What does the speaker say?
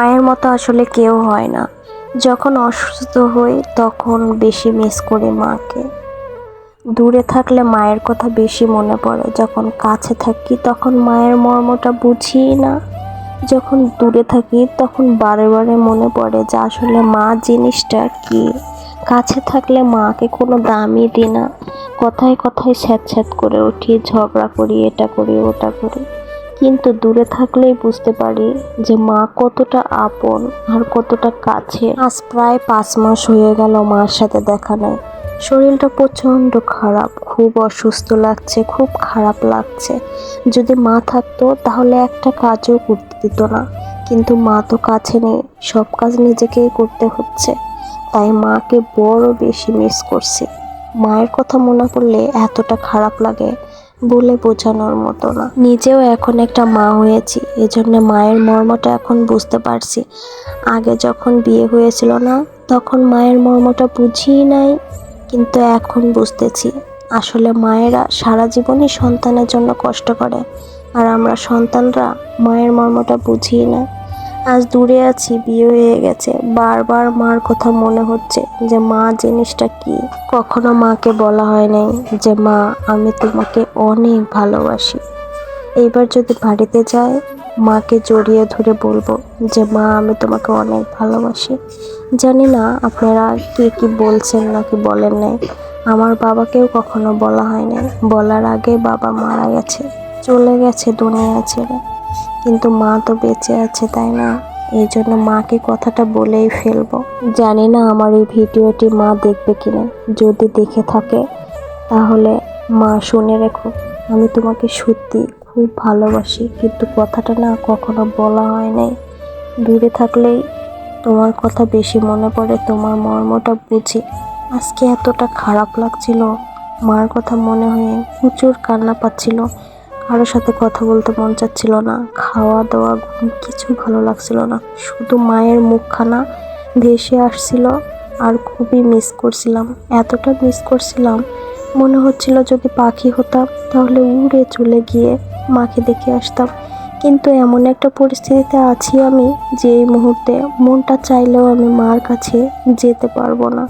মায়ের মতো আসলে কেউ হয় না। যখন অসুস্থ হই তখন বেশি মিস করি মাকে। দূরে থাকলে মায়ের কথা বেশি মনে পড়ে, যখন কাছে থাকি তখন মায়ের মর্মটা বুঝি না। যখন দূরে থাকি তখন বারে বারে মনে পড়ে যে আসলে মা জিনিসটা কি। কাছে থাকলে মাকে কোনো দামই দিই না, কথায় কথায় স্যাঁত করে উঠি, ঝগড়া করি, এটা করি ওটা করি। কিন্তু দূরে থাকলেই বুঝতে পারি যে মা কতটা আপন আর কতটা কাছে। আজ প্রায় 5 মাস হয়ে গেল মার সাথে দেখা নেই। শরীরটা প্রচণ্ড খারাপ, খুব অসুস্থ লাগছে, খুব খারাপ লাগছে। যদি মা থাকতো তাহলে একটা কাজও করতে দিত না, কিন্তু মা তো কাছে নেই, সব কাজ নিজেকেই করতে হচ্ছে। তাই মাকে বড় বেশি মিস করছি। মায়ের কথা মনে পড়লে এতটা খারাপ লাগে বলে বোঝানোর মতো না। নিজেও এখন একটা মা হয়েছি, এজন্য মায়ের মর্মটা এখন বুঝতে পারছি। আগে যখন বিয়ে হয়েছিল না, তখন মায়ের মর্মটা বুঝিই নাই, কিন্তু এখন বুঝতেছি আসলে মায়েরা সারা জীবনই সন্তানের জন্য কষ্ট করে, আর আমরা সন্তানরা মায়ের মর্মটা বুঝি না। আজ দূরে আছি, বিয়ে হয়ে গেছে, বারবার মার কথা মনে হচ্ছে যে মা জিনিসটা কি। কখনো মাকে বলা হয় নাই যে মা আমি তোমাকে অনেক ভালোবাসি। এইবার যদি বাড়িতে যাই মাকে জড়িয়ে ধরে বলবো যে মা আমি তোমাকে অনেক ভালোবাসি। জানি না আপনারা কি বলছেন নাকি বলেন নাই, আমার বাবাকেও কখনো বলা হয় নাই। বলার আগে বাবা মারা গেছে, চলে গেছে দুনিয়া ছেড়ে, কিন্তু মা তো বেঁচে আছে, তাই না? এই জন্য মাকে কথাটা বলেই ফেলবো। জানি না আমার এই ভিডিওটি মা দেখবে কিনা। যদি দেখে থাকে তাহলে মা শুনে রেখো, আমি তোমাকে সত্যি খুব ভালোবাসি, কিন্তু কথাটা না কখনো বলা হয় নাই। দূরে থাকলেই তোমার কথা বেশি মনে পড়ে, তোমার মর্মটা বুঝি। আজকে এতটা খারাপ লাগছিল, মার কথা মনে হয়ে প্রচুর কান্না পাচ্ছিল। কারোর সাথে কথা বলতে মন চাচ্ছিল না, খাওয়া দাওয়া ঘুম কিছু ভালো লাগছিল না, শুধু মায়ের মুখখানা ভেসে আসছিল। আর খুবই মিস করছিলাম, এতটা মিস করছিলাম মনে হচ্ছিল যদি পাখি হতাম তাহলে উড়ে চলে গিয়ে মাকে দেখে আসতাম। কিন্তু এমন একটা পরিস্থিতিতে আছি আমি যে এই মুহূর্তে মনটা চাইলেও আমি মার কাছে যেতে পারবো না।